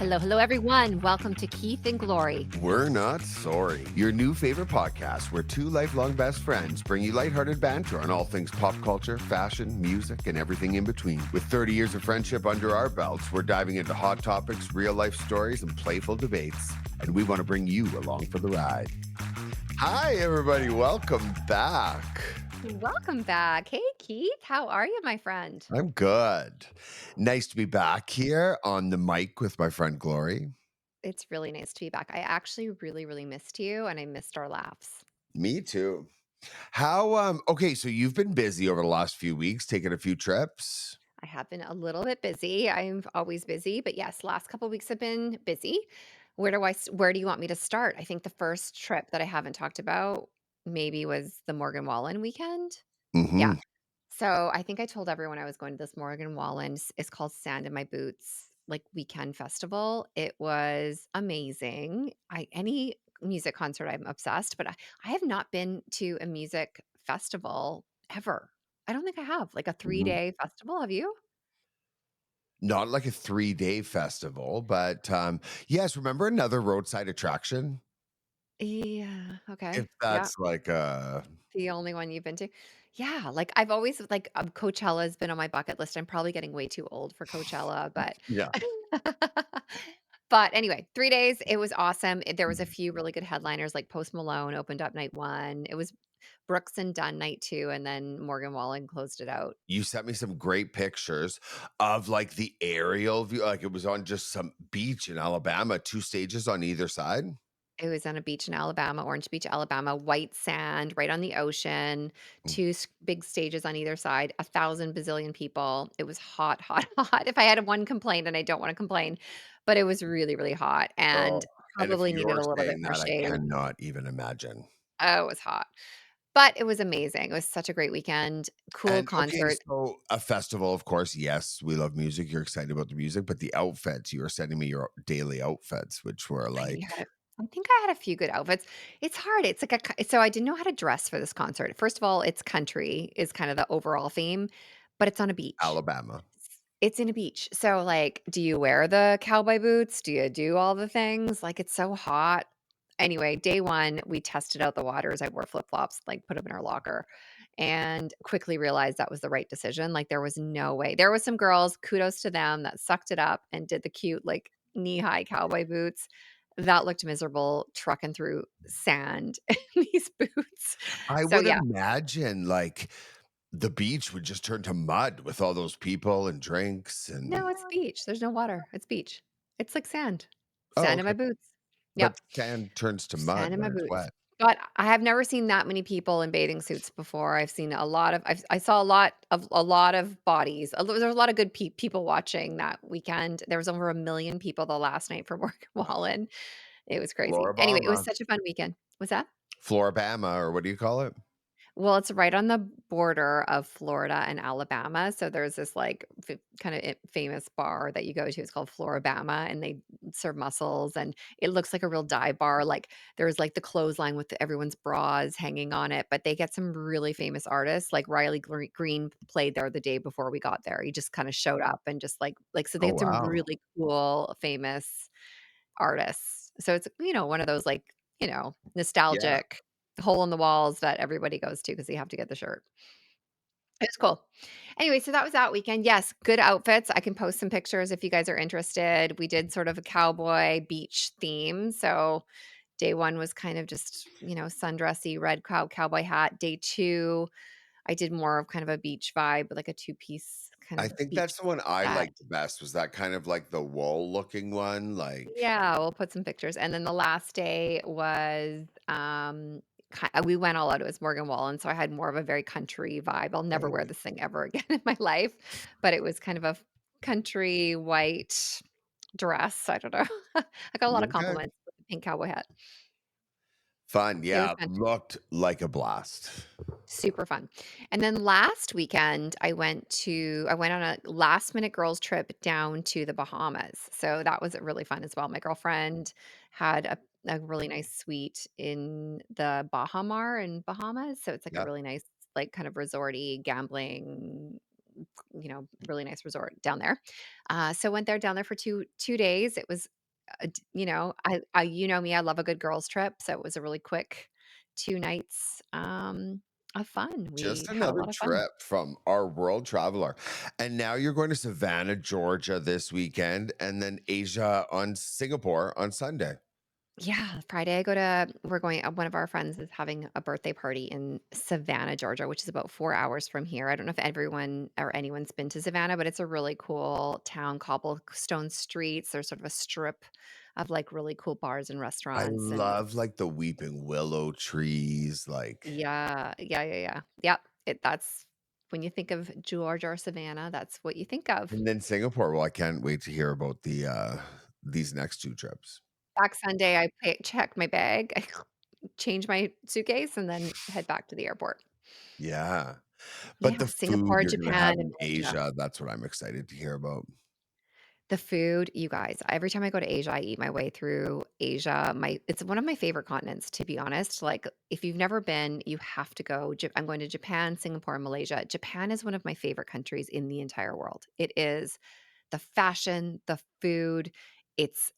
Hello, hello, everyone. Welcome to Keith and Glory. We're Not Sorry, your new favorite podcast where two lifelong best friends bring you lighthearted banter on all things pop culture, fashion, music, and everything in between. With 30 years of friendship under our belts, we're diving into hot topics, real life stories, and playful debates. And we want to bring you along for the ride. Hi, everybody. Welcome back. Welcome back. Hey, Keith. How are you, my friend? I'm good. Nice to be back here on the mic with my friend Glory. It's really nice to be back. I actually really missed you and I missed our laughs. Me too. Okay, so you've been busy over the last few weeks, taking a few trips. I have been a little bit busy. I'm always busy, but yes, last couple weeks have been busy. Where do you want me to start? I think the first trip that I haven't talked about maybe was the Morgan Wallen weekend. Yeah. Hmm. So I think I told everyone I was going to this Morgan Wallen. It's called Sand in My Boots, like weekend festival. It was amazing. Any music concert, I'm obsessed, but I have not been to a music festival ever. I don't think I have like a 3 day festival. Have you? Not like a 3-day festival, but yes, remember another roadside attraction? Yeah. If Okay. Yeah. that's like The only one you've been to? Yeah, like, I've always Coachella has been on my bucket list. I'm probably getting way too old for Coachella, but yeah. but anyway, 3 days, it was awesome. There was a few really good headliners, like Post Malone opened up night 1. It was Brooks and Dunn night 2, and then Morgan Wallen closed it out. You sent me some great pictures of like the aerial view, like it was on just some beach in Alabama, 2 stages on either side. It was on a beach in Alabama, Orange Beach, Alabama, white sand right on the ocean, Mm. 2 big stages on either side, 1,000 bazillion people. It was hot, hot, hot. If I had one complaint, and I don't want to complain, but it was really hot and Oh, and if probably needed you're a little bit saying more that, I shade. cannot even imagine. Oh, it was hot, but it was amazing. It was such a great weekend, cool And okay, concert. so a festival, of course, yes, we love music. You're excited about the music, but the outfits, you were sending me your daily outfits, which were I like, had a I think I had a few good outfits. It's hard. It's like so I didn't know how to dress for this concert. First of all, it's country is kind of the overall theme, but it's on a beach. Alabama. It's in a beach. So, like, do you wear the cowboy boots? Do you do all the things? Like, it's so hot. Anyway, day 1, we tested out the waters. I wore flip-flops, like, put them in our locker, and quickly realized that was the right decision. Like, there was no way. There was some girls, kudos to them, that sucked it up and did the cute, like, knee-high cowboy boots. That looked miserable trucking through sand in these boots. I So, would yeah. imagine like the beach would just turn to mud with all those people and drinks No, and it's beach. There's no water. It's beach. It's like sand. oh, Sand in my okay. boots. But Yep. sand turns to mud Sand in my when it's boots. wet. But I have never seen that many people in bathing suits before. I've seen a lot of I saw a lot of bodies. There was a lot of good people watching that weekend. There was over 1,000,000 people the last night for Morgan Wallen. It was crazy. Anyway, it was Floribama. such a fun weekend. Was that? Floribama, or what do you call it? Well, it's right on the border of Florida and Alabama, so there's this, like, kinda famous bar that you go to, it's called Floribama, and they serve mussels, and it looks like a real dive bar, like, there's, like, the clothesline with everyone's bras hanging on it, but they get some really famous artists, like Riley Green played there the day before we got there, he just kinda showed up and just, like so they Oh, had some wow. really cool, famous artists. So it's, one of those, like, Yeah. nostalgic hole in the walls that everybody goes to because you have to get the shirt. It was cool. Anyway, so that was that weekend. Yes, good outfits. I can post some pictures if you guys are interested. We did sort of a cowboy beach theme. So day 1 was kind of just, sundressy red cowboy hat. Day 2, I did more of kind of a beach vibe, like a two-piece kind I of think beach that's the one I set. liked the best, was that kind of like the wool looking one, like Yeah, we'll put some pictures, and then the last day was, we went all out, it was Morgan Wallen, so I had more of a very country vibe. I'll never wear oh, this thing ever again in my life, but it was kind of a country white dress, I don't know. I got a lot of okay. compliments with the pink cowboy hat. Fun, It was yeah, fun. looked like a blast. Super fun. And then last weekend, I went on a last minute girls trip down to the Bahamas. So that was really fun as well. My girlfriend had a really nice suite in the Bahamar in Bahamas. So it's like a Yep. really nice, like kind of resorty gambling really nice resort down there. So went there down there for 2 days. It was, I you know me, I love a good girls trip, so it was a really quick 2 nights, of fun. We Just had a another lot of fun. trip from our world traveler. And now you're going to Savannah, Georgia this weekend, and then Asia on Singapore on Sunday. Yeah, Friday I go to we're going one of our friends is having a birthday party in Savannah, Georgia, which is about 4 hours from here. I don't know if everyone or anyone's been to Savannah, but it's a really cool town, cobblestone streets. There's sort of a strip of, like, really cool bars and I restaurants, and love like the weeping willow trees, like, yeah, yeah, yeah, yeah. Yep, that's when you think of Georgia or Savannah, that's what you think of. and then Singapore. Well, I can't wait to hear about these next two trips. Back Sunday, I check my bag, change my suitcase, and then head back to the airport. Yeah. But Yeah, the food Singapore, you're gonna have Japan, and in Asia. Asia, that's what I'm excited to hear about. The food, you guys, every time I go to Asia, I eat my way through Asia. It's one of my favorite continents, to be honest. Like, if you've never been, you have to go. I'm going to Japan, Singapore, and Malaysia. Japan is one of my favorite countries in the entire world. It is the fashion, the food. It's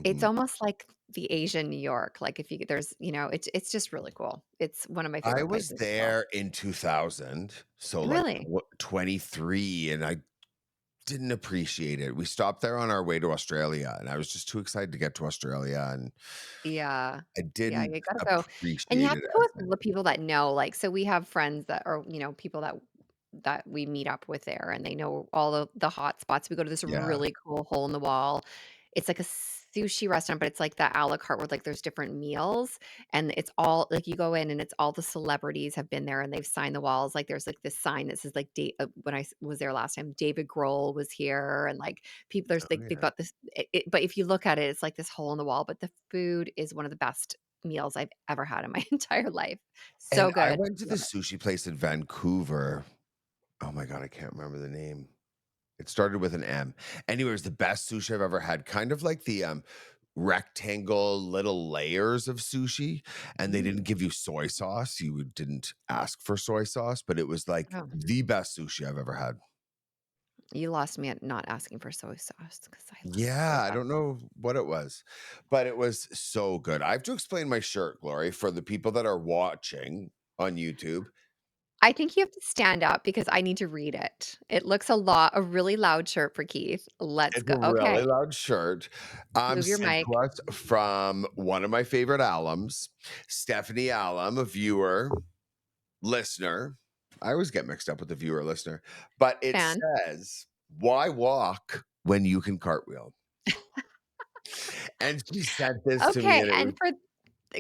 it's Mhm. almost like the Asian New York. Like, if you there's, it's just really cool. It's one of my I favorite was places as well. there in 2000, so, like, Really? 23, and I didn't appreciate it. We stopped there on our way to Australia, and I was just too excited to get to Australia, and Yeah. I Yeah, didn't you gotta go and you appreciate have it to go as with the people that know, like, so we have friends that are, people that we meet up with there, and they know all the hot spots. We go to this yeah. really cool hole in the wall. It's like a sushi restaurant, but it's like the à la carte where, like, there's different meals, and it's all like, you go in and it's all the celebrities have been there, and they've signed the walls. Like, there's, like, this sign that says, like, when was there last time, David Grohl was here, and, like, people there's Oh, like, they've yeah. got this but if you look at it, it's like this hole in the wall, but the food is one of the best meals I've ever had in my entire life. So And I good. went to the Love it. sushi place in Vancouver. Oh my god, I can't remember the name. It started with an M. Anyway, it was the best sushi I've ever had, kind of like the, rectangle little layers of sushi, and they didn't Mm. give you soy sauce. You didn't ask for soy sauce, but it was, like, Oh, the best sushi I've ever had. you lost me at not asking for soy sauce because I love soy Yeah, I sauce. don't know what it was, but it was so good. I have to explain my shirt, Glory, for the people that are watching on YouTube. I think you have to stand up because I need to read it. It looks a really loud shirt for Keith. Let's It's go. a really Okay, loud shirt, move your sent to mic. us from one of my favorite alums, Stephanie Alum, a viewer, listener. I always get mixed up with the viewer listener, but it Fan. says, "Why walk when you can cartwheel?" And she sent this to me, Okay, and it was, and for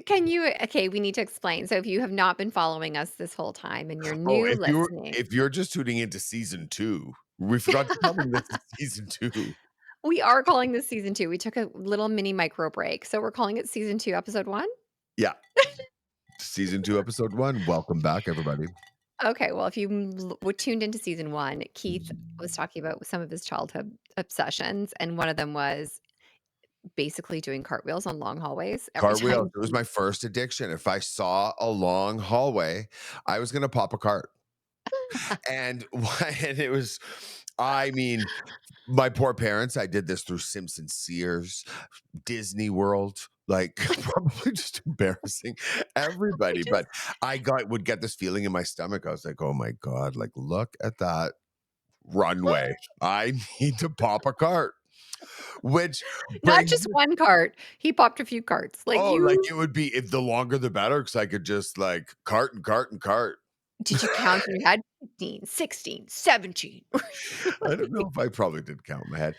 can you okay, we need to explain. So if you have not been following us this whole time and you're oh, new listening, if you're just tuning into season 2, we forgot to tell them this is season 2. we are calling this season 2. We took a little mini micro break, so we're calling it season 2, episode 1? Yeah, season 2, episode 1. Welcome back, everybody. Okay, well, if you were tuned into season 1, Keith was talking about some of his childhood obsessions, and one of them was basically doing cartwheels on long hallways every Cartwheels, time. it was my first addiction. If I saw a long hallway, I was gonna pop a cart. And and it was, I mean, my poor parents, I did this through Simpson Sears, Disney World, like, probably just embarrassing I everybody, just but I would get this feeling in my stomach. I was like, "Oh my god, like, look at that runway. I need to pop a cart." Which not brings just one cart, he popped a few carts. Like, oh, like, you it would be if the longer the better, because I could just, like, cart and cart and cart. did you count in your head? 15, 16, 17. I don't know if I probably did count in my head.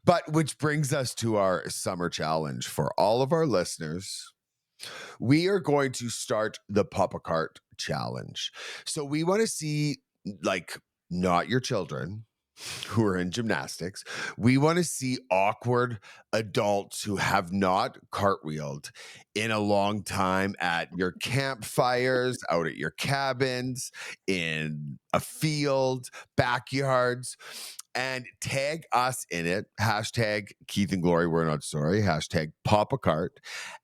But which brings us to our summer challenge for all of our listeners. We are going to start the Papa Cart challenge. So we want to see, like, not your children who are in gymnastics. We want to see awkward adults who have not cartwheeled in a long time at your campfires, out at your cabins, in a field, backyards, and tag us in it. Hashtag Keith and Glory, we're not sorry. Hashtag Papa Cart.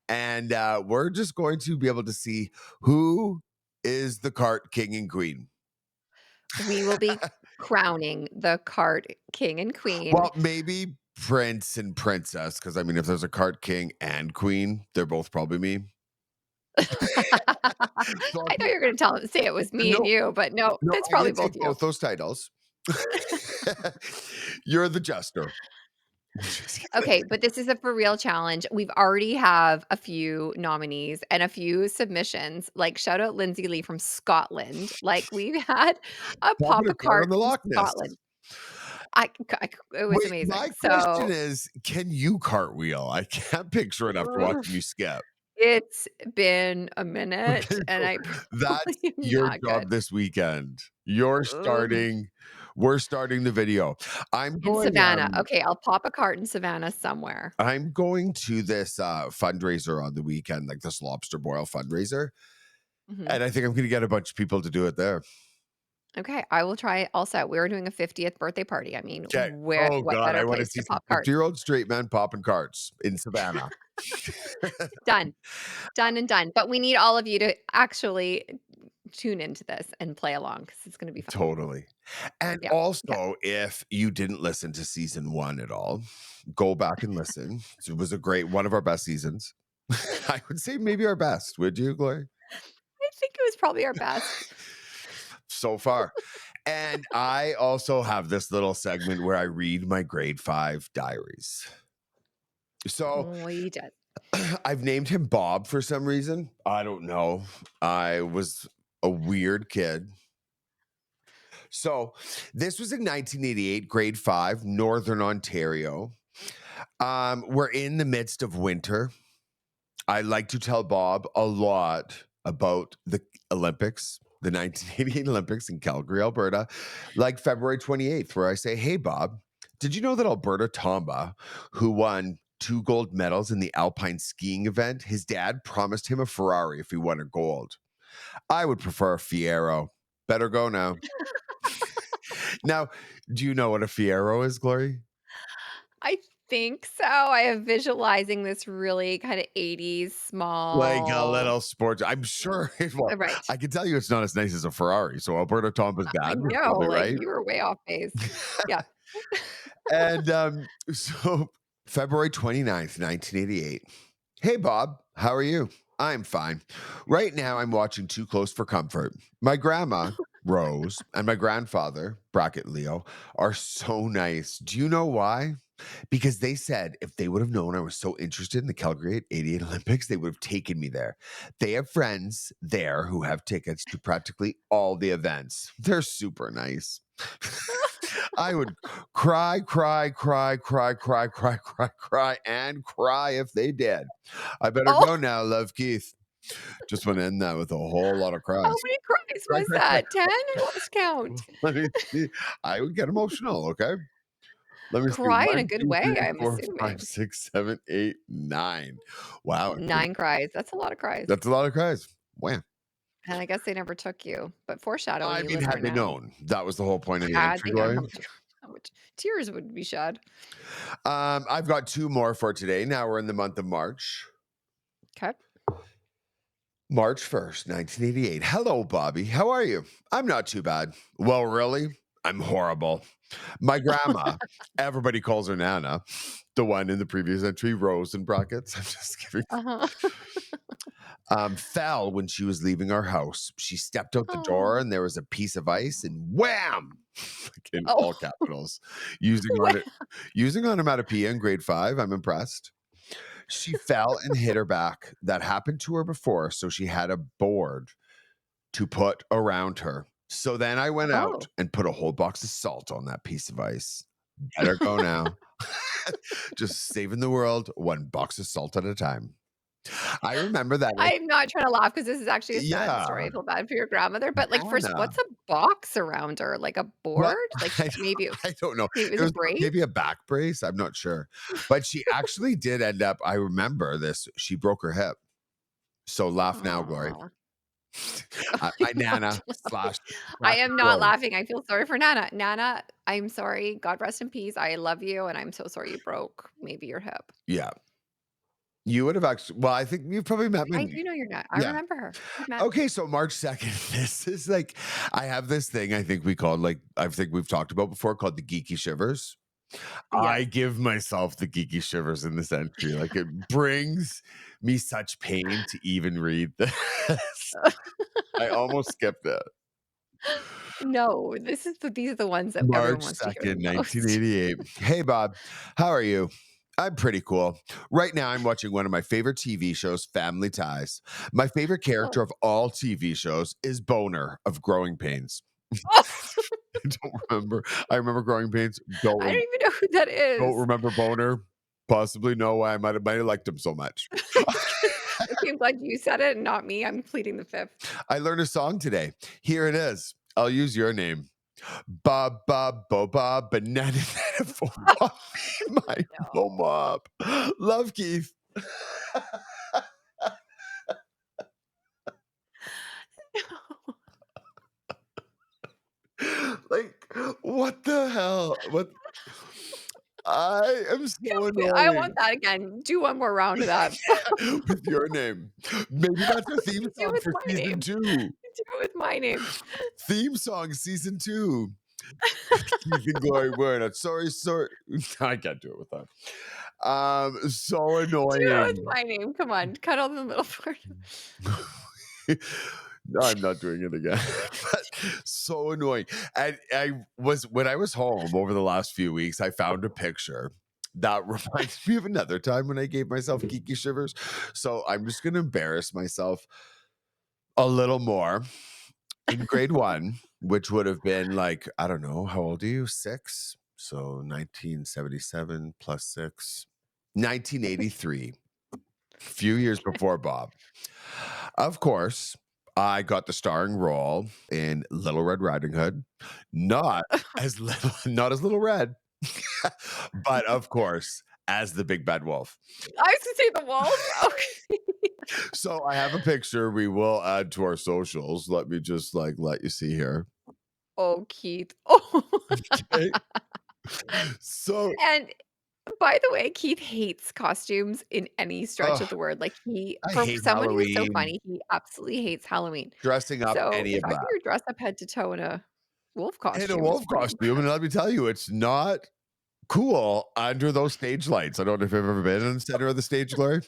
And we're just going to be able to see who is the cart king and queen. We will be crowning the cart king and queen. Well, maybe prince and princess, because I mean, if there's a cart king and queen, they're both probably me. I So thought you were gonna say it was me and no, you, but no, no, it's I'm probably gonna both take you. both those titles. You're the jester. Just kidding. Okay, but this is a for real challenge. We've already have a few nominees and a few submissions. Like, shout out Lindsay Lee from Scotland. Like, we've had a Popping pop a a card cart on the from Loch Ness. Scotland. It was Wait, my amazing. question So, is, can you cartwheel? I can't picture it after ugh, watching you skip. it's been a Okay, minute, and so I that's probably am your not good. job this weekend. You're Ugh. starting we're starting the video. I'm In going, Savannah. Okay, I'll pop a cart in Savannah somewhere. I'm going to this, fundraiser on the weekend, like this lobster boil fundraiser, Mhm. and I think I'm gonna get a bunch of people to do it there. Okay, I will try it also. We are doing a 50th birthday party. I mean, Okay. where Oh what god, better I wanna place see to some pop carts? 50-year-old straight men popping carts in Savannah. Done. Done and done. But we need all of you to actually tune into this and play along because it's gonna be fun. Totally. And Yeah, yeah. also, if you didn't listen to season 1 at all, go back and listen. It was a great one of our best seasons. I would say maybe our best. Would you, Glory? I think it was probably our best. So far. And I also have this little segment where I read my grade 5 diaries. So, We did. I've named him Bob for some reason. I don't know. I was a weird kid. So, this was in 1988, grade 5, Northern Ontario. We're in the midst of winter. I like to tell Bob a lot about the Olympics, the 1988 Olympics in Calgary, Alberta, like February 28th, where I say, "Hey, Bob, did you know that Alberta Tomba, who won 2 gold medals in the alpine skiing event, his dad promised him a Ferrari if he won a gold? I would prefer a Fiero. Better go now." Now, do you know what a Fiero is, Glory? I think so. I am visualizing this really kinda 80s Like a small little sports, I'm sure well, right. I can tell you it's not as nice as a Ferrari, so Alberto Tomba's I dad was know, probably like, right. you were way off base. Yeah. And, so February 29th, 1988. "Hey, Bob, how are you? I'm fine. Right now, I'm watching Too Close for Comfort. My grandma, Rose, and my grandfather, bracket Leo, are so nice. Do you know why? Because they said if they would have known I was so interested in the Calgary '88 Olympics, they would have taken me there. They have friends there who have tickets to practically all the events. They're super nice." I would cry, cry, cry, cry, cry, cry, cry, cry, and cry if they did. "I better Oh, go now, love Keith." Just want to end that with a whole lot of how cries. many cries Cry, was cry, cry. that? 10? I lost count. Let me see. I would get emotional, okay? Let me see. Cry in a One, good 2, way, 3, I'm 4, 5, assuming. 6, 7, 8, 9. Wow. 9 cries, that's a lot of cries. That's a lot of cries. Wow. And I guess they never took you, but foreshadowing, I you mean, live had there they now. known, that was the whole point of the Had entry, they known Glory. how much tears would be shed. I've got 2 more for today. Now we're in the month of March. 'Kay. March 1st, 1988. "Hello, Bobby. How are you? I'm not too bad." "Well, really? I'm horrible. My grandma," everybody calls her Nana, the one in the previous entry, Rose in brackets. I'm just kidding. Uh-huh. "Fell when she was leaving our house. She stepped out the door Oh. and there was a piece of ice and wham!" Like in Oh, all capitals. Using wha on it using onomatopoeia in grade 5, I'm impressed. "She fell and hit her back. That happened to her before, so she had a board to put around her. So then I went out oh. and put a whole box of salt on that piece of ice. Better go now." Just saving the world one box of salt at a time. I remember that it I'm not trying to laugh because this is actually a sad story. I yeah, feel bad for your grandmother, but, like, first, Anna. what's a box around her? Like a Well, board? Like, I I don't know. maybe it It was a was brace? maybe a back brace, I'm not sure. But she actually did end up I remember this, she broke her hip. So laugh now, Glory. Aw. My I'm not nana laughing. slash I bracket am not Glory. laughing. I feel sorry for Nana. Nana, I'm sorry. God rest in peace. I love you, and I'm so sorry you broke maybe your hip. Yeah. You would have actually well, I think you've probably met my I do know you're not. I yeah. remember her. We've met. Okay, so March 2nd, this is like I have this thing I think we called like I think we've talked about before called the geeky shivers. I Yes. give myself the geeky shivers in this entry. Like it brings me such pain to even read this. I almost skipped it. No, these are the ones that everyone wants to hear the March 2nd, most. 1988. Hey, Bob. How are you? I'm pretty cool. Right now, I'm watching one of my favorite TV shows, Family Ties. My favorite Oh. character of all TV shows is Boner of Growing Pains. Oh, I don't remember. I remember Growing Pains. I don't even know who that Don't is. remember Boner. Possibly know why I might have liked him so much. Okay, I'm glad you said it and not me. I'm pleading the fifth. I learned a song today. Here it is. I'll use your name. Bob, Bob, Boba, banana, for my No. mob. Love, Keith. Like, what the hell? What? I am so I want annoying that again. Do one more round of that. with your name. Maybe that's a theme Do it song with for my season name. 2. Do it with my name. Theme song season 2. Keith and Glory were sorry, sorry. I can't do it with that. So Do it with annoying. my name. Come on, cut all the middle part. No, I'm not doing it again. But so annoying. And I was when I was home over the last few weeks, I found a picture that reminds me of another time when I gave myself geeky shivers. So I'm just gonna embarrass myself a little more. In grade 1, which would have been like, I don't know, how old are you? 6? So 1977 plus 6, 1983, few years before Bob. Of course, I got the starring role in Little Red Riding Hood, not not as Little Red, but of course, as the Big Bad Wolf. I was gonna say the wolf. Okay. So I have a picture we will add to our socials. Let me just like let you see here. Oh, Keith. Oh. Okay. So And by the way, Keith hates costumes in any stretch oh, of the word. Like I for hate someone who's so Halloween, funny, he absolutely hates Halloween. dressing up, So any the of fact that that. you're dressed up head to toe in a wolf In a costume is wolf pretty costume, and impressive. let me tell you, it's not cool under those stage lights. I don't know if you've ever been in the center of the stage, Glory.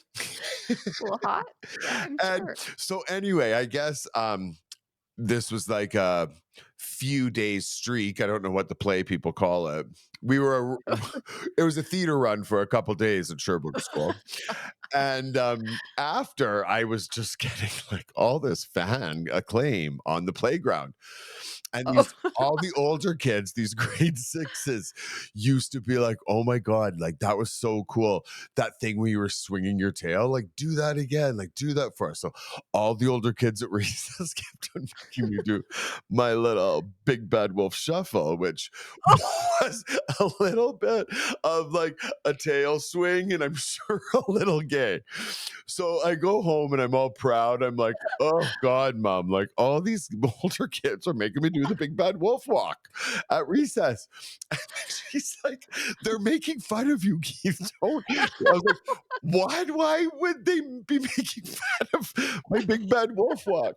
A little hot? Yeah, I'm And sure. so anyway, I guess this was like a few days streak. I don't know what the play people call it. We were it was a theater run for a couple days at Sherbrooke School. And after I was just getting like all this fan acclaim on the playground. And Oh. these all the older kids, these grade sixes, used to be like, "Oh my god, like that was so cool! That thing where you were swinging your tail, like do that again, like do that for us." So all the older kids at recess kept on making me do my little big bad wolf shuffle, which was a little bit of like a tail swing, and I'm sure a little gay. So I go home and I'm all proud. I'm like, oh God, mom, like all these older kids are making me do the big bad wolf walk at recess. And she's like, they're making fun of you, Keith. Don't. I was like, what? Why would they be making fun of my big bad wolf walk?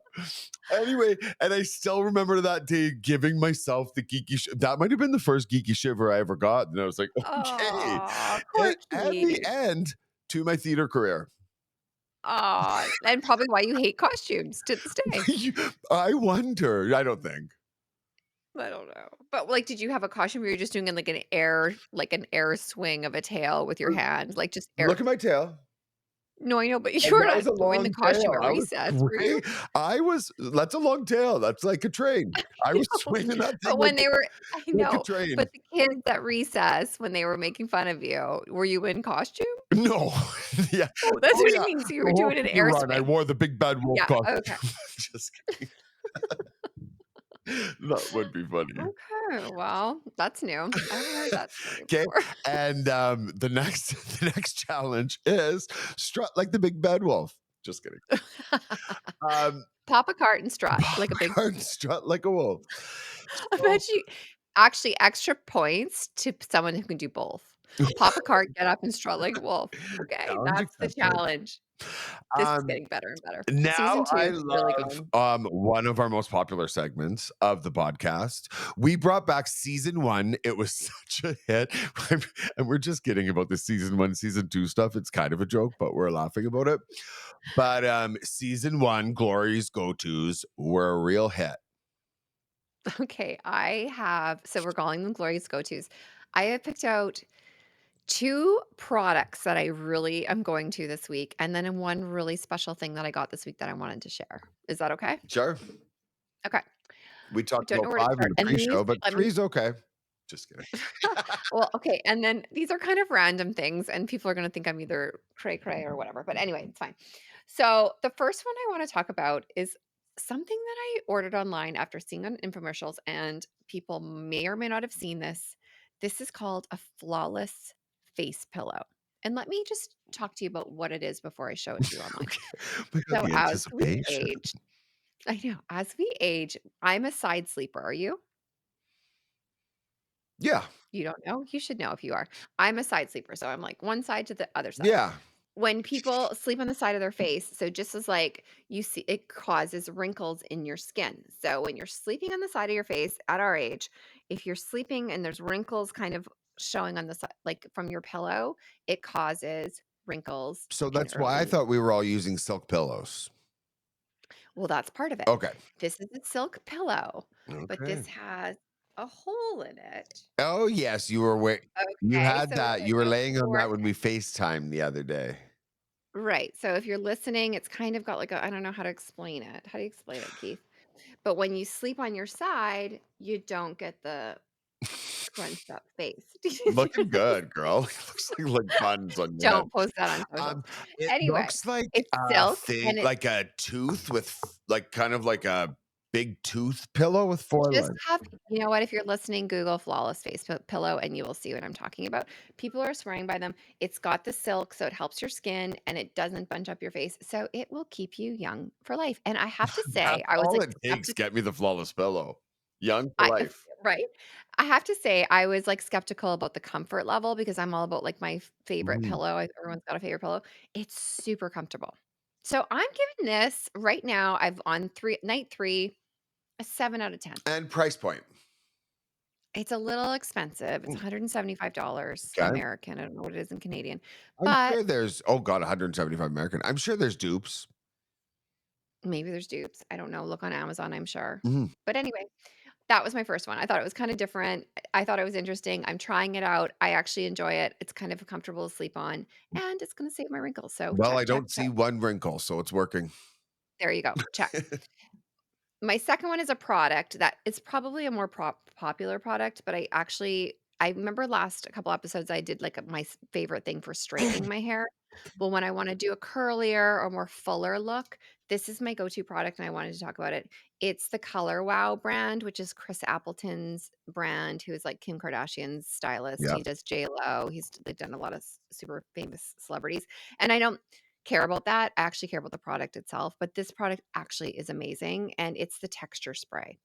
Anyway, and I still remember that day giving myself the geeky. That might have been the first geeky shiver I ever got. And I was like, okay. Aw, poor And the Keith. end to my theater career. Aw, and probably why you hate costumes to this day. I wonder. I don't think. I don't know. But, like, did you have a costume where you're just doing, like an air swing of a tail with your hand? Like, just air Look at my tail. No, I know, but you And were that was not a doing the long costume tail. at I was recess, were you? great. That's a long tail. That's like a train. I I was know, swinging that thing but when they were I like a know, train. but the kids at recess, when they were making fun of you, were you in costume? No. Yeah. Oh, that's Oh, what I yeah. mean, so you The were whole doing an theater air run, I swing. wore the big bad wolf Yeah, costume. okay. Just kidding. That would be funny. Okay, well, that's new. I haven't heard that story Okay. before. And the next the next challenge is strut like the big bad wolf. Just kidding. Um Pop a cart and strut pop like a a big cart, strut like a wolf. I So bet you Actually, extra points to someone who can do both. Pop a cart, get up, and strut like a wolf. Okay, Challenge that's the accepted. challenge. This is Um, getting better and better. Now Season 2 I is really love, going. one of our most popular segments of the podcast. We brought back season 1. It was such a hit, and we're just kidding about the season 1, season 2 stuff. It's kind of a joke, but we're laughing about it. But, season 1, Glory's go-tos were a real hit. Okay, I have so we're calling them glorious go-tos. I have picked out 2 products that I really am going to this week, and then one really special thing that I got this week that I wanted to share. Is that okay? Sure. Okay. We talked Don't about know where to 5 in start. the And these pre-show, but let 3 me is okay. Just kidding. well, okay, and then these are kind of random things, and people are gonna think I'm either cray cray or whatever, but anyway, it's fine. So, the first one I wanna talk about is something that I ordered online after seeing on infomercials, and people may or may not have seen this. This is called a flawless face pillow. And let me just talk to you about what it is before I show it to you online. Okay. Oh my god, So, the as we anticipation. age I know, as we age, I'm a side sleeper. Are you? Yeah. You don't know? You should know if you are. I'm a side sleeper, so I'm like one side to the other side. Yeah. When people sleep on the side of their face, so just as like you see it causes wrinkles in your skin. So when you're sleeping on the side of your face at our age, if you're sleeping and there's wrinkles kind of showing on the side like from your pillow, it causes wrinkles So in that's why I early. thought we were all using silk pillows. Well, that's part of it. Okay. This is a silk pillow, but Okay. this has a hole in it. Oh, yes, you Okay, had so that. You were laying on for that when we FaceTimed the other day. right. So if you're listening, it's kind of got like a I don't know how to explain it. How do you explain it, Keith? But when you sleep on your side, you don't get the scrunched up face. Do you see Looking what I'm good, saying? girl. It looks like buns on your head. Don't post that on socials. Um, it Anyway, looks like it's a silk thing and it like a tooth with like, kind of like a big tooth pillow with 4 just legs. have you know what? If you're listening, Google flawless pillow and you will see what I'm talking about. People are swearing by them. It's got the silk, so it helps your skin and it doesn't bunch up your face. So it will keep you young for life. And I have to say, That's I was all like it takes. skeptical. Get me the flawless pillow. Young for I if life. right? I have to say I was, like, skeptical about the comfort level because I'm all about, like, my favorite Mhm. pillow. Everyone's got a favorite pillow. It's super comfortable. So I'm giving this right now, I've on 3 night 3, a 7 out of 10. And price point. It's a little expensive. It's Mm, $175 okay. American. I don't know what it is in Canadian, I'm but sure there's oh god, 175 American. I'm sure there's dupes. maybe there's dupes. I don't know. Look on Amazon, I'm sure. Mhm. But anyway, that was my first one. I thought it was kinda different. I thought it was interesting. I'm trying it out. I actually enjoy it. It's kind of comfortable to sleep on, and it's gonna save my wrinkles. So Well, check, I check, don't check. see one wrinkle, so it's working. There you go. Check. My second one is a product that is probably a more popular product, but I remember last couple episodes I did like my favorite thing for straightening my hair. Well, when I want to do a curlier or more fuller look, this is my go-to product and I wanted to talk about it. It's the Color Wow brand, which is Chris Appleton's brand, who is like Kim Kardashian's stylist. Yeah. He does J-Lo. They've done a lot of super famous celebrities. And I don't care about that. I actually care about the product itself, but this product actually is amazing and it's the texture spray.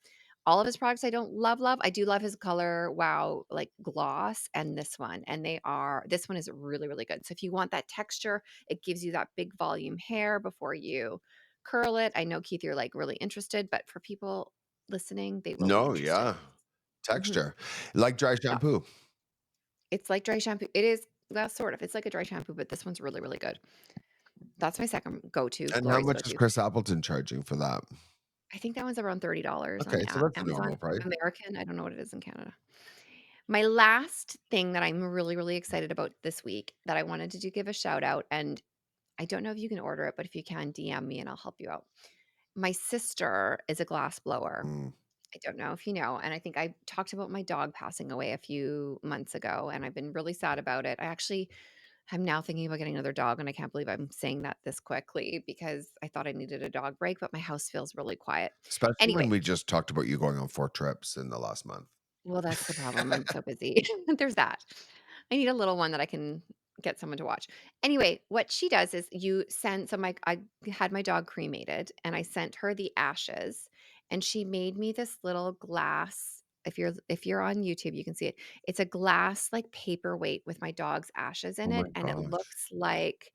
All of his products I don't love. I do love his Color Wow like gloss and this one. And this one is really, really good. So if you want that texture, it gives you that big volume hair before you curl it. I know Keith, you're like really interested, but for people listening, they will be No, interested. yeah. Mhm. Texture. Like dry Yeah. shampoo. It's like dry shampoo. It is, well, sort of. It's like a dry shampoo, but this one's really, really good. That's my second go-to, And how Glory's much is go-to. Chris Appleton charging for that? I think that one's around $30 on Okay, so that's a Amazon. normal price. American, I don't know what it is in Canada. My last thing that I'm really, really excited about this week that I wanted to do give a shout out, and I don't know if you can order it, but if you can, DM me and I'll help you out. My sister is a glass blower. Mm. I don't know if you know, and I think I talked about my dog passing away a few months ago, and I've been really sad about it. I'm now thinking about getting another dog, and I can't believe I'm saying that this quickly because I thought I needed a dog break, but my house feels really quiet. Especially when Anyway, we just talked about you going on 4 trips in the last month. well, that's the problem. I'm so busy. There's that. I need a little one that I can get someone to watch. Anyway, what she does is you send so my I had my dog cremated and I sent her the ashes and she made me this little glass. if you're on YouTube, you can see it. It's a glass, like, paperweight with my dog's ashes Oh in my it, and it gosh. looks like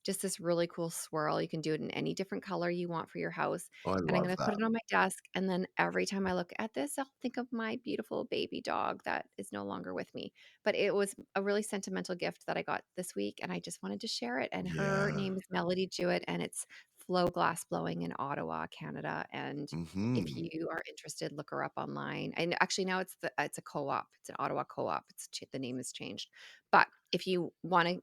just this really cool swirl. You can do it in any different color you want for your house, Oh, I and I'm love gonna put that. it on my desk, and then every time I look at this, I'll think of my beautiful baby dog that is no longer with me. But it was a really sentimental gift that I got this week, and I just wanted to share it, and her Yeah. name is Melody Jewett, and it's Flow Glass Blowing in Ottawa, Canada, and if Mhm. you are interested, look her up online. And actually now it's a co-op. It's an Ottawa co-op. The name has changed. But if you wanna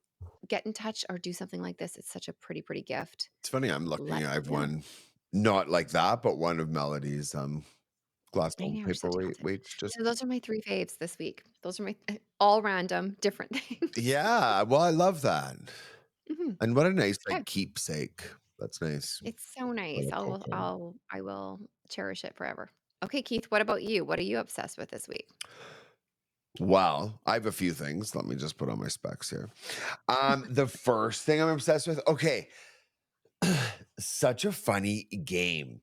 get in touch or do something like this, it's such a pretty gift. It's funny, I'm Let looking, me I've know. won not like that, but one of Melody's, glass I dome know, you're so paperweight talented. weights just So those are my 3 faves this week. Those are my all random, different things. yeah, well, I love that. Mhm. And what a nice, Yeah, like, keepsake. That's nice. it's so nice. Little cocoa. I will cherish it forever. Okay, Keith, what about you? What are you obsessed with this week? Well, I have a few things. Let me just put on my specs here. The first thing I'm obsessed with, okay, such a funny game.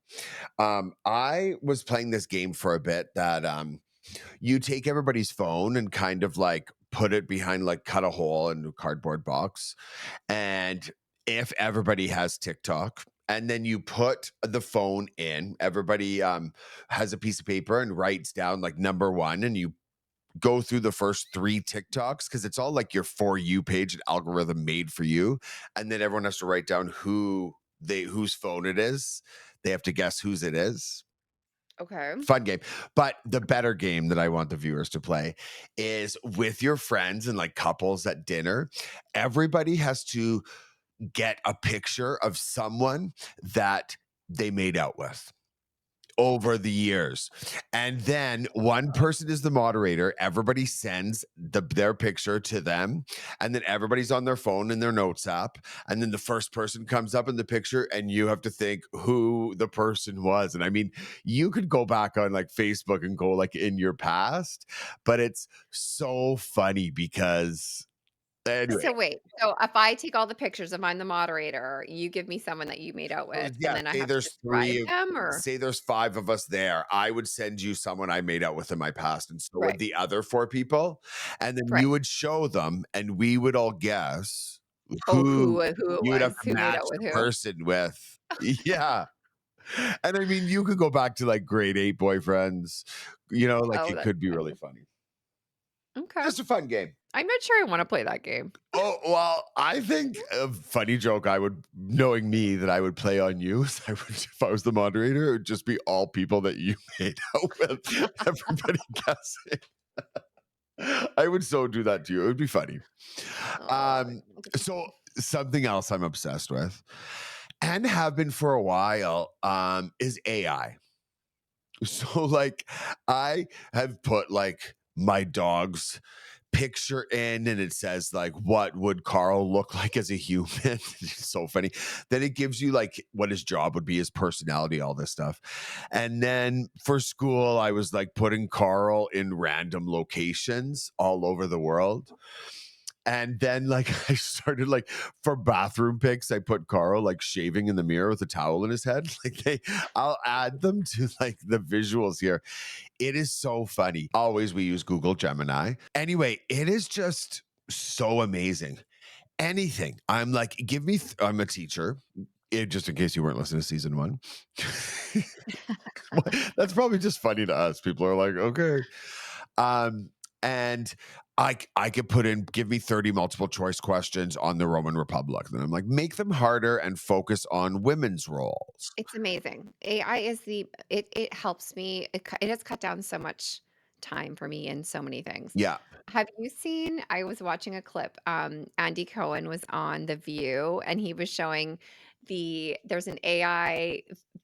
I was playing this game for a bit that you take everybody's phone and kind of like put it behind, like cut a hole in a cardboard box. And if everybody has TikTok, and then you put the phone in, everybody has a piece of paper and writes down like number one, and you go through the first three TikToks because it's all like your For You page and algorithm made for you. And then everyone has to write down whose phone it is. They have to guess whose it is. Okay. Fun game. But the better game that I want the viewers to play is with your friends and like couples at dinner. Everybody has to get a picture of someone that they made out with over the years. And then one person is the moderator. Everybody sends their picture to them. And then everybody's on their phone in their notes app. And then the first person comes up in the picture and you have to think who the person was. And I mean, you could go back on like Facebook and go like in your past, but it's so funny because anyway, So wait, so if I take all the pictures, if I'm the moderator, you give me someone that you made out so with, and yeah, then I say have to there's describe three. them or Say there's five of us there. I would send you someone I made out with in my past, and so would right, the other four people. And then right. you would show them, and we would all guess Oh, who who it you would have was, to who made match out with the who. person with. Yeah. And I mean, you could go back to like grade eight boyfriends, like Oh, it that's could be really funny. funny. Okay. Just a fun game. I'm not sure I wanna play that game. Oh, well, I think a funny joke I would, knowing me, that I would play on you is I would, if I was the moderator, it would just be all people that you made out with, everybody guessing. I would so do that to you. It would be funny. Oh, Um, that's so funny. something else I'm obsessed with and have been for a while is AI. So like I have put like my dog's picture in and it says like what would Carl look like as a human? It's so funny. Then it gives you like what his job would be, his personality, all this stuff. And then for school, I was like putting Carl in random locations all over the world. And then like I started like for bathroom pics, I put Carl like shaving in the mirror with a towel in his head. I'll add them to like the visuals here. It is so funny. Always we use Google Gemini. Anyway, it is just so amazing. Anything. I'm like, I'm a teacher. Just in case you weren't listening to season one. That's probably just funny to us. People are like, okay. Um, and I could put in, give me 30 multiple choice questions on the Roman Republic. Then I'm like, make them harder and focus on women's roles. It's amazing. AI is it helps me. It has cut down so much time for me in so many things. Yeah. Have you seen I was watching a clip, Andy Cohen was on The View, and he was showing there's an AI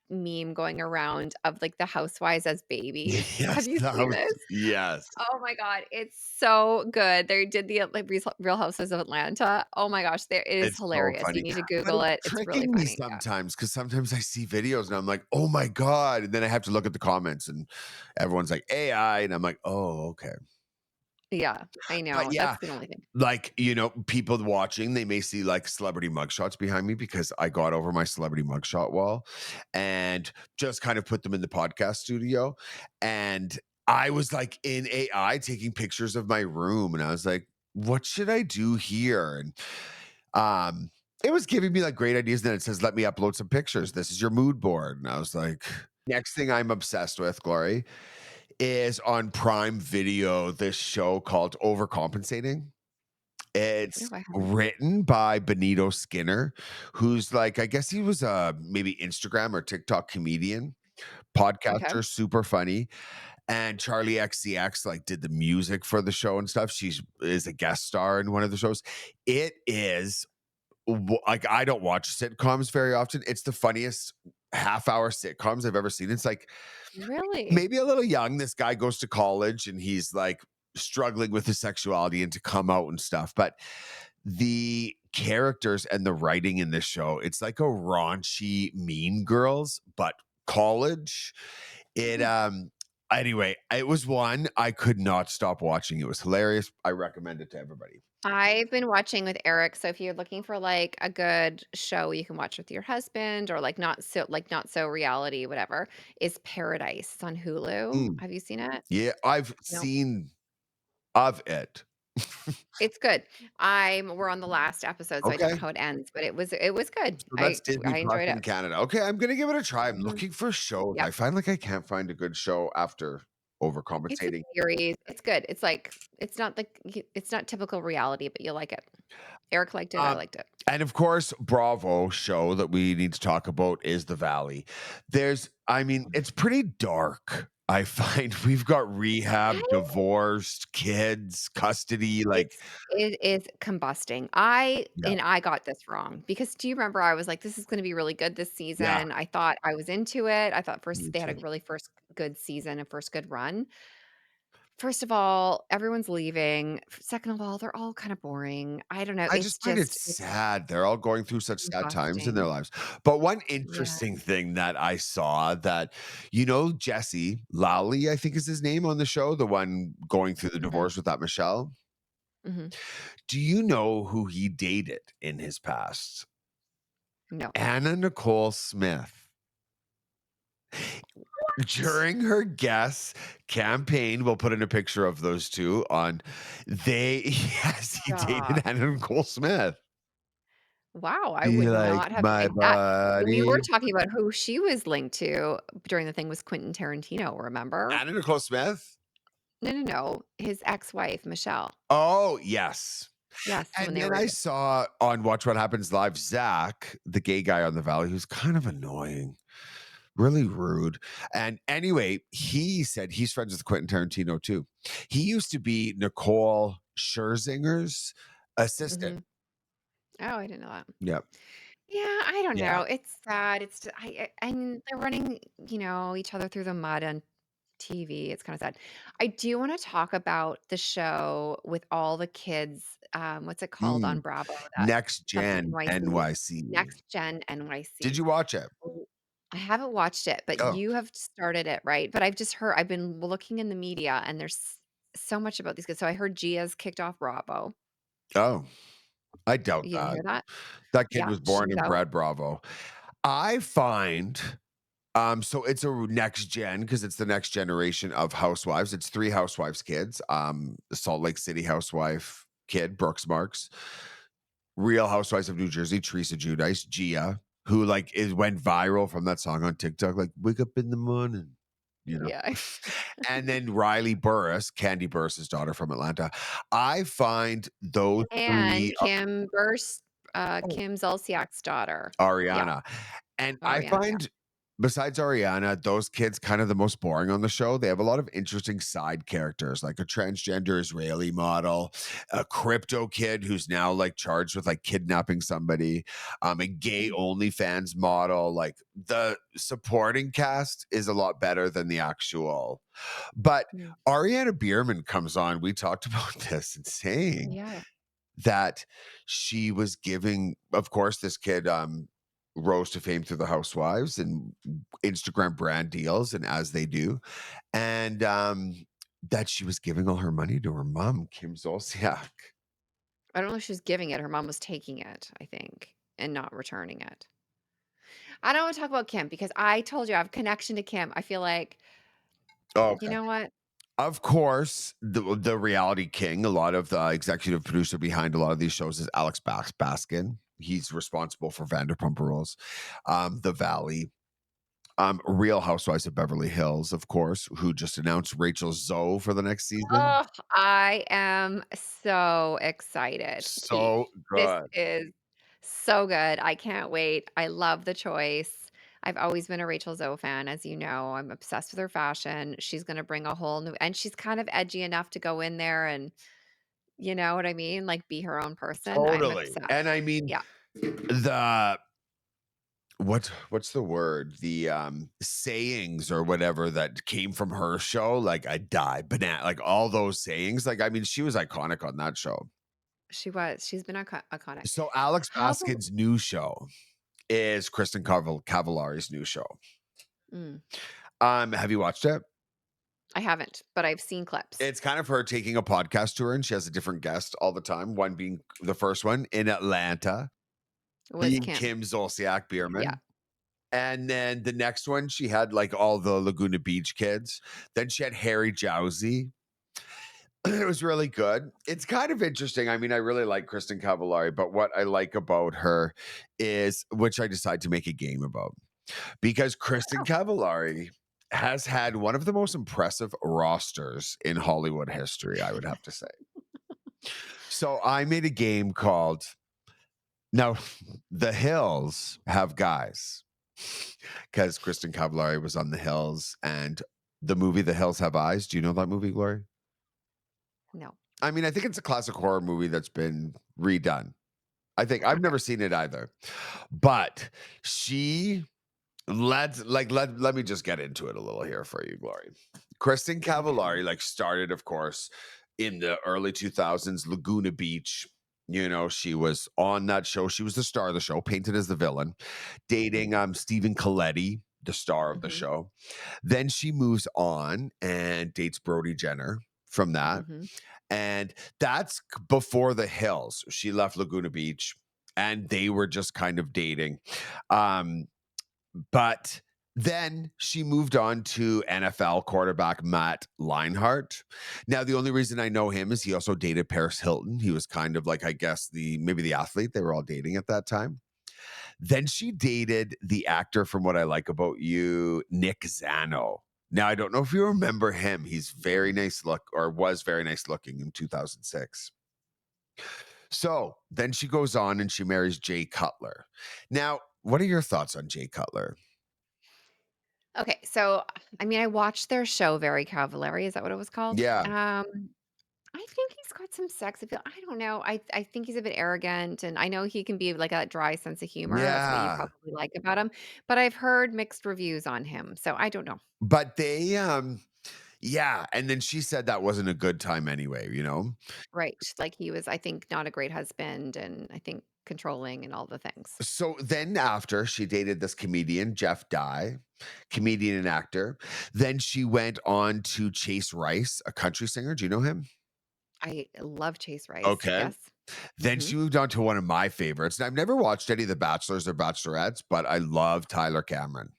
meme going around of, like, the housewives as babies. Have Yes. you seen this? Yes. Oh my god, it's so good. They did the, like, Real Houses of Atlanta. Oh my gosh, there it is It's so hilarious. You funny, need to but Google it's it. It's really tricking me funny, yeah. sometimes because sometimes I see videos and I'm like, "Oh my god," and then I have to look at the comments and everyone's like, "AI," and I'm like, "Oh, okay." Yeah, I But know, yeah, that's the only thing. like, people watching, they may see, like, celebrity mugshots behind me because I got over my celebrity mugshot wall and just kind of put them in the podcast studio, and I was, like, in AI taking pictures of my room, and I was like, "What should I do here?" And, um, it was giving me, like, great ideas, and then it says, "Let me upload some pictures. This is your mood board." And I was like next thing I'm obsessed with, Glory, is on Prime Video, this show called Overcompensating. No, It's I haven't. written by Benito Skinner, who's, like, I guess he was a maybe Instagram or TikTok comedian, Okay. podcaster, super funny. And Charlie XCX, like, did the music for the show and stuff. She's is a guest star in one of the shows. It is like, I don't watch sitcoms very often. It's the funniest half-hour sitcoms I've ever seen. It's like Really? maybe a little young. This guy goes to college and he's like struggling with his sexuality and to come out and stuff. But the characters and the writing in this show, it's like a raunchy Mean Girls, but college. It Hmm. anyway, it was one I could not stop watching. It was hilarious. I recommend it to everybody. I've been watching with Eric, so if you're looking for, like, a good show you can watch with your husband or, like, not so reality, whatever, is Paradise. It's on Hulu. Mm, Have you seen it? yeah, I've No. seen of it. It's good. We're on the last episode, so I don't know Okay. how it ends, but it was good. So that's Disney I Plus enjoyed in it. Canada. Okay, I'm gonna give it a try. I'm Mhm. looking for shows. Yep. I find like I can't find a good show after It's a overcompensating. series. It's good. It's like it's not typical reality, but you'll like it. Eric liked it, I Um, liked it. and of course, Bravo show that we need to talk about is The Valley. I mean, it's pretty dark. I find we've got rehab, divorced, kids, custody, like, It is combusting. yeah, I got this wrong because do you remember I was like, "This is gonna be really good this yeah, season." I thought I was into it. I thought first me they had too. a really first good season, a first good run. First of all, everyone's leaving. Second of all, they're all kind of boring. I don't know. I just find it It's sad. They're all going through such sad times in their combusting. lives. But one Yeah. interesting thing that I saw that, Jesse Lowley, I think is his name on the show, the one going through the Mhm. divorce with that Michelle. Mhm. Do you know who he dated in his past? No. Anna Nicole Smith. What? During her Guess campaign, we'll put in a picture of those 2 on yes, he dated Stop. Anna Nicole Smith. Wow, I Be would like not have my picked that. We buddy. were talking about who she was linked to during the thing was Quentin Tarantino, remember? Anna Nicole Smith? No, no, no, his ex-wife, Michelle. Oh, yes. Yes, when And they then were I saw on Watch What Happens Live, Zach, the gay guy on the Valley, who's kind of annoying, really rude. And anyway, he said he's friends with Quentin Tarantino too. He used to be Nicole Scherzinger's assistant. mhm. Oh, I didn't know that. Yep. Yeah, I don't Yeah. know, it's sad, I mean, they're running, each other through the mud on TV, it's kinda sad. I do wanna talk about the show with all the kids, what's it called on Mm. Bravo that Next something Gen NYC? NYC. Next Gen Did NYC. you watch it? Oh, I haven't watched it, but Oh. you have started it, right? But I've been looking in the media, and there's so much about these kids. So I heard Gia's kicked off Bravo. Oh, I doubt You didn't that. hear that? That kid Yeah, was born she's and out. bred Bravo. I find so it's a next gen because it's the next generation of housewives. It's 3 housewives kids. The Salt Lake City housewife kid, Brooks Marks, Real Housewives of New Jersey, Teresa Giudice, Gia, who like is went viral from that song on TikTok, like "Wake up in the morning," you know. Yeah. And then Riley Burris, Candy Burris's daughter from Atlanta. I find those 3 And oh, Kim Zolciak's daughter. Yeah, Ariana. And I Ariana, yeah. find besides Ariana, those kids kind of the most boring on the show. They have a lot of interesting side characters, like a transgender Israeli model, a crypto kid who's now like charged with like kidnapping somebody, a gay Mhm, OnlyFans model. Like the supporting cast is a lot better than the actual. But mm, Ariana Bierman comes on. We talked about this and saying yeah. that she was giving of course, this kid, rose to fame through the housewives and Instagram brand deals and as they do, and, that she was giving all her money to her mom, Kim Zolciak. I don't know if she was giving it, her mom was taking it, I think, and not returning it. I don't wanna talk about Kim because I told you I have connection to Kim. I feel like Oh, you okay. know what? Of course, the reality king, a lot of the executive producer behind a lot of these shows is Alex Baskin. He's responsible for Vanderpump Rules, The Valley, Real Housewives of Beverly Hills, of course, who just announced Rachel Zoe for the next season. Oh, I am so excited. So This good. is so good. I can't wait. I love the choice. I've always been a Rachel Zoe fan, as you know. I'm obsessed with her fashion. She's gonna bring a whole new and she's kind of edgy enough to go in there and you know what I mean? Like, be her own person. I'm Totally. obsessed. And I mean, Yeah. the what's the word? The sayings or whatever that came from her show, like I die, banana, like all those sayings. Like, I mean, she was iconic on that show. She was. She's been iconic. So Alex How about Baskin's new show is Kristin Cavallari's new show. mm, Have you watched it? I haven't, but I've seen clips. It's kind of her taking a podcast tour, and she has a different guest all the time. One being the first one in Atlanta, It was being Kim. Kim Zolciak Yeah. Biermann. And then the next one, she had like all the Laguna Beach kids. Then she had Harry Jowsey. It was really good. It's kind of interesting. I mean, I really like Kristin Cavallari, but what I like about her is, which I decided to make a game about, because Kristin Oh, Cavallari has had one of the most impressive rosters in Hollywood history, I would have to say. So I made a game called Now The Hills Have Guys, because Kristin Cavallari was on The Hills and the movie The Hills Have Eyes. Do you know that movie, Glory? no. I mean, I think it's a classic horror movie that's been redone. I think I've Okay. never seen it either. But she let me just get into it a little here for you, Glory. Kristin Okay. Cavallari like started, of course, in the early 2000s, Laguna Beach. You know, she was on that show. She was the star of the show, painted as the villain, dating Mhm. Stephen Coletti, the star of the Mhm. show. Then she moves on and dates Brody Jenner from that. Mhm. And that's before the Hills. She left Laguna Beach and they were just kind of dating. Um, but then she moved on to NFL quarterback Matt Leinart. Now, the only reason I know him is he also dated Paris Hilton. He was kind of like, I guess, maybe the athlete they were all dating at that time. Then she dated the actor from What I Like About You, Nick Zano. Now, I don't know if you remember him. He's very nice look, or was very nice looking in 2006. So then she goes on and she marries Jay Cutler. Now, what are your thoughts on Jay Cutler? Okay, so, I mean, I watched their show, Very Cavallari, is that what it was called? Yeah, I think he's got some sex appeal. I don't know. I think he's a bit arrogant, and I know he can be like a dry sense of humor. That's what you yeah. probably like about him, but I've heard mixed reviews on him, so I don't know. But yeah. And then she said that wasn't a good time anyway, you know? Right, like he was, I think, not a great husband, and I think controlling and all the things. So then after she dated this comedian, Jeff Dye, comedian and actor. Then she went on to Chase Rice, a country singer. Do you know him? I love Chase Rice, Okay. yes. Then Mhm. she moved on to one of my favorites. And I've never watched any of the Bachelors or Bachelorettes, but I love Tyler Cameron.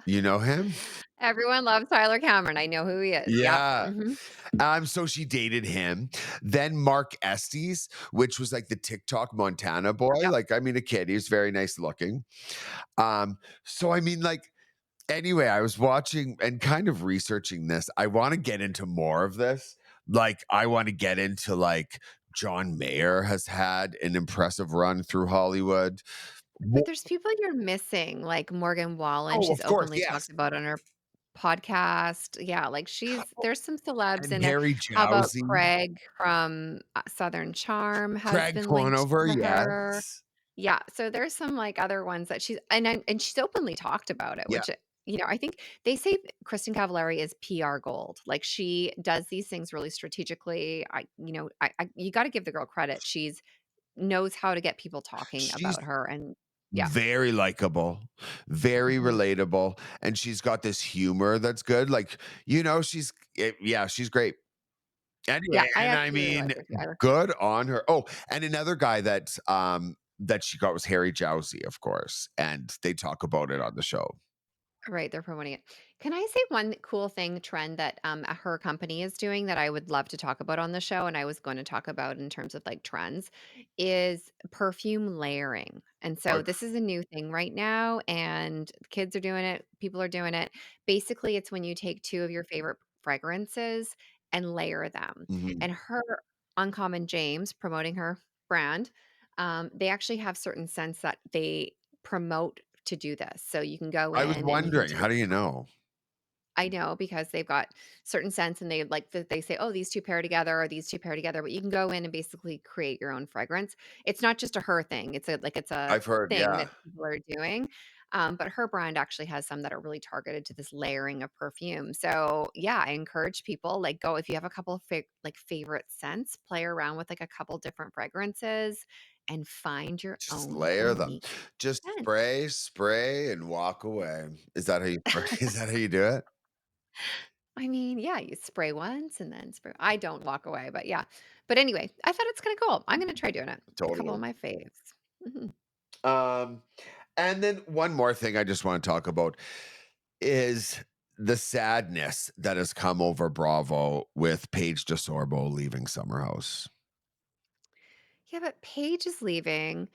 You know him? Everyone loves Tyler Cameron, I know who he is, yep, Yeah. mhm, So she dated him. Then Mark Estes, which was like the TikTok Montana boy. yep. Like, I mean, a kid. He was very nice looking. So I mean, like, anyway, I was watching and kind of researching this. I want to get into more of this. Like, I want to get into like John Mayer has had an impressive run through Hollywood. But Wh- there's people you're missing, like Morgan Wallen, Oh, she's of course, openly yes. talked about on her podcast. Yeah, like there's some celebs And in there. Harry How about Jowsey, Craig from, Southern Charm has Craig been linked Conover, to her. yes. Yeah, so there's some, like, other ones that and she's openly talked about it, Yeah. which, I think they say Kristin Cavallari is PR gold. Like, she does these things really strategically. I you gotta give the girl credit. She's knows how to get people talking She's about her and yeah. very likable, very Mhm. relatable, and she's got this humor that's good. Like, yeah, she's great. Yeah, Anyway, I and I actually really mean, like her too. good on her. Oh, and another guy that she got was Harry Jowsey, of course, and they talk about it on the show. Right, they're promoting it. Can I say one cool thing trend that, her company is doing that I would love to talk about on the show, and I was gonna talk about in terms of, like, trends, is perfume layering, and so Or this is a new thing right now, and kids are doing it, people are doing it. Basically, it's when you take 2 of your favorite fragrances and layer them, Mhm. and her Uncommon James, promoting her brand, they actually have certain scents that they promote to do this. So you can go I was in and you can wondering, how take do you know? I know because they've got certain scents and they like that they say, "Oh, these 2 pair together or these 2 pair together," but you can go in and basically create your own fragrance. It's not just a her thing. It's a I've heard, thing that yeah. people are doing. But her brand actually has some that are really targeted to this layering of perfume. So, yeah, I encourage people like go if you have a couple of like favorite scents, play around with like a couple different fragrances and find your Just own layer them. unique Just scent. spray, spray, and walk away. Is that how you is that how you do it? I mean, yeah, you spray once and then spray I don't walk away, but yeah. But anyway, I thought it's kinda cool. I'm gonna try doing it. A couple of Totally. my faves. Mhm. Um, and then one more thing I just wanna talk about is the sadness that has come over Bravo with Paige DeSorbo leaving Summer House. Yeah, but Paige is leaving.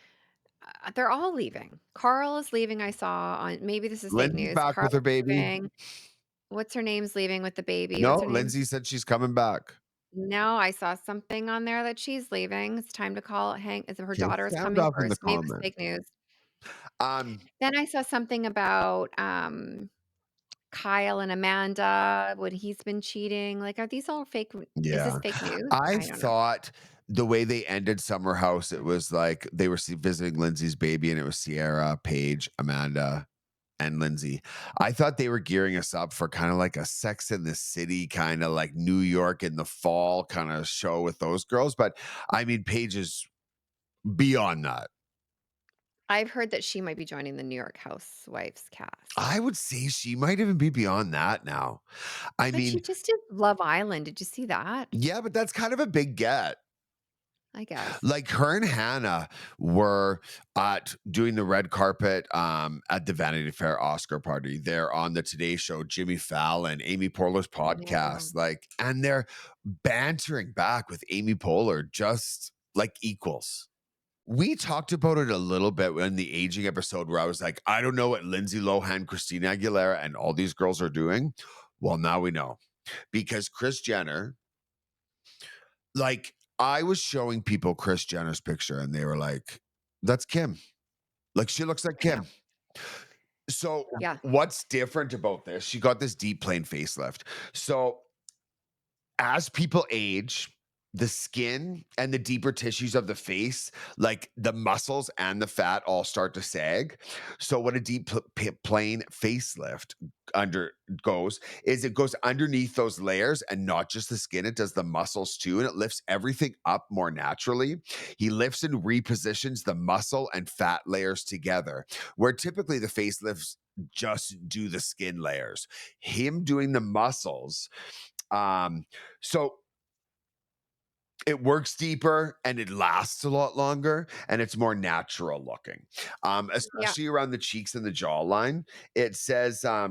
They're all leaving. Carl is leaving, I saw on maybe this is fake Lindsay's news. back with her Carl's baby. leaving. What's her name's leaving with the baby? No, What's her name? Lindsay said she's coming back. No, I saw something on there that she's leaving. It's time to call hang is her Okay, daughter is sound coming off in the first. Maybe it's comments. fake news. Um, Then I saw something about, Kyle and Amanda, when he's been cheating, like, are these all fake is this yeah. fake news? I I don't know. thought the way they ended Summer House, it was like they were visiting Lindsay's baby, and it was Sierra, Paige, Amanda, and Lindsay. I thought they were gearing us up for kind of like a Sex in the City, kind of like New York in the fall kind of show with those girls. But I mean, Paige is beyond that. I've heard that she might be joining the New York Housewives I cast. would say she might even be beyond that now. I But she mean, just did Love Island, did you see that? yeah, but that's kind of a big get. I guess. Like her and Hannah were at doing the red carpet at the Vanity Fair Oscar party. They're on the Today Show, Jimmy Fallon, Amy Poehler's I know. podcast, like, and they're bantering back with Amy Poehler just like equals. We talked about it a little bit in the aging episode where I was like, I don't know what Lindsay Lohan, Christina Aguilera, and all these girls are doing. Well, now we know because Kris Jenner, like, I was showing people Kris Jenner's picture and they were like, "That's Kim. Like, she looks like I know. Kim." So, Yeah, what's different about this? She got this deep plane facelift. So, as people age, the skin and the deeper tissues of the face, like the muscles and the fat, all start to sag. So, what a plane facelift undergoes is it goes underneath those layers and not just the skin, it does the muscles too, and it lifts everything up more naturally. He lifts and repositions the muscle and fat layers together, where typically the facelifts just do the skin layers. Him doing the muscles so it works deeper and it lasts a lot longer and it's more natural looking, yeah, especially around the cheeks and the jawline. It says, I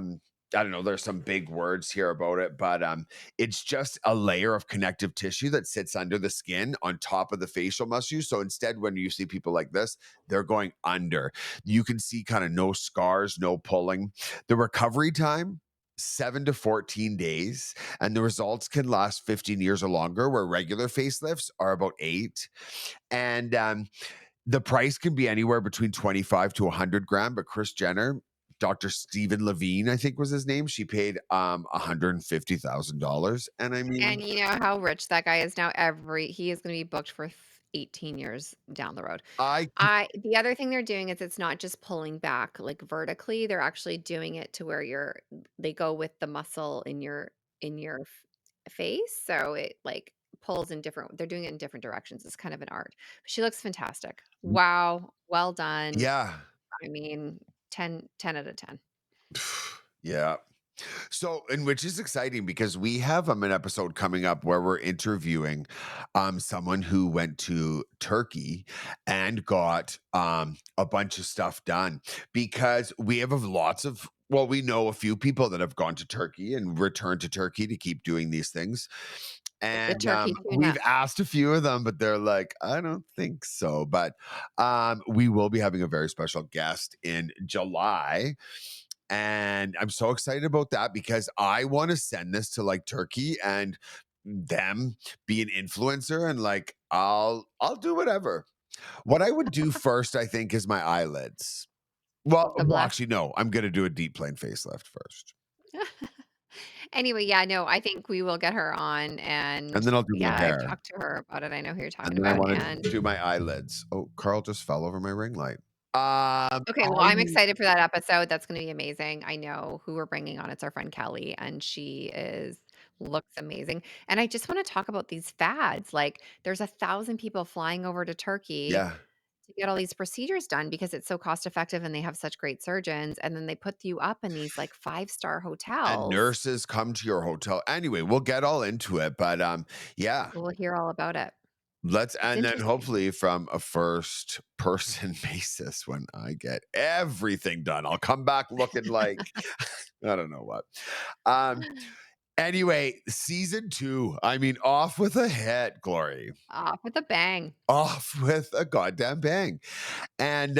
don't know, there's some big words here about it, but it's just a layer of connective tissue that sits under the skin on top of the facial muscle. So instead, when you see people like this, they're going under. You can see kind of no scars, no pulling. The recovery time, 7 to 14 days, and the results can last 15 years or longer, where regular facelifts are about 8. And the price can be anywhere between 25 to 100 grand. But Kris Jenner, Dr. Stephen Levine, I think was his name, she paid $150,000. And I and mean, you know how rich that guy is now he is gonna be booked for 18 years down the road. I I the other thing they're doing is it's not just pulling back, like, vertically, they're actually doing it to where they go with the muscle in your face, so it, like, pulls in different they're doing it in different directions, it's kind of an art. She looks fantastic. Wow, well done. yeah. I mean, 10 out of 10. Yeah. So, and which is exciting because we have an episode coming up where we're interviewing someone who went to Turkey and got a bunch of stuff done because we have lots of well, we know a few people that have gone to Turkey and returned to Turkey to keep doing these things. The And turkey we've tune-up. asked a few of them, but they're like, I don't think so. But we will be having a very special guest in July. And I'm so excited about that because I want to send this to like Turkey and them be an influencer and like I'll do whatever. What I would do first, I think, is my eyelids. The Well, black. actually, no, I'm gonna do a deep plane facelift first. Anyway, yeah, no, I think we will get her on And and then I'll do my yeah, I've hair. talked to her about it. I know who you're talking And then I about, wanna and do my eyelids. Oh, Carl just fell over my ring light. okay, well, I I'm need excited for that episode. That's gonna be amazing. I know who we're bringing on. It's our friend Kelly, and she is looks amazing. And I just wanna talk about these fads. Like, there's 1,000 people flying over to Turkey yeah, to get all these procedures done because it's so cost effective and they have such great surgeons, and then they put you up in these, like, five-star and hotels. nurses come to your hotel. Anyway, we'll get all into it, but, yeah, We'll hear all about it. let's It's and then interesting. hopefully from a first person basis when I get everything done, I'll come back looking like I don't know what. Um, anyway, season 2, I mean, off with a hit, Glory. Off with a bang. Off with a goddamn bang. And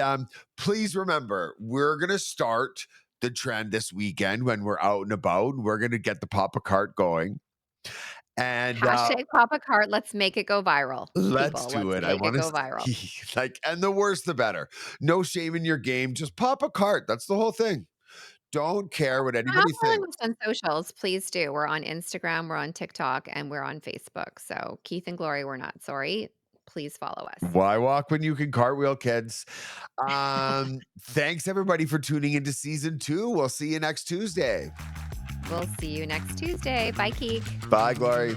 please remember, we're going to start the trend this weekend when we're out and about. We're going to get the Papa Cart going. And Hashtag pop a cart, let's make it go viral. let's People, do let's it. I make it want to go viral. see, like, and the worse the better. No shame in your game. Just pop a cart. That's the whole thing. Don't care what Stop anybody following thinks. us on socials, please do. We're on Instagram, we're on TikTok, and we're on Facebook. So Keith and Glory, we're not sorry. Please follow us. Why walk when you can cartwheel, kids? Thanks everybody for tuning into season 2. We'll see you next Tuesday. We'll see you next Tuesday. Bye, Keith. Bye, Glory.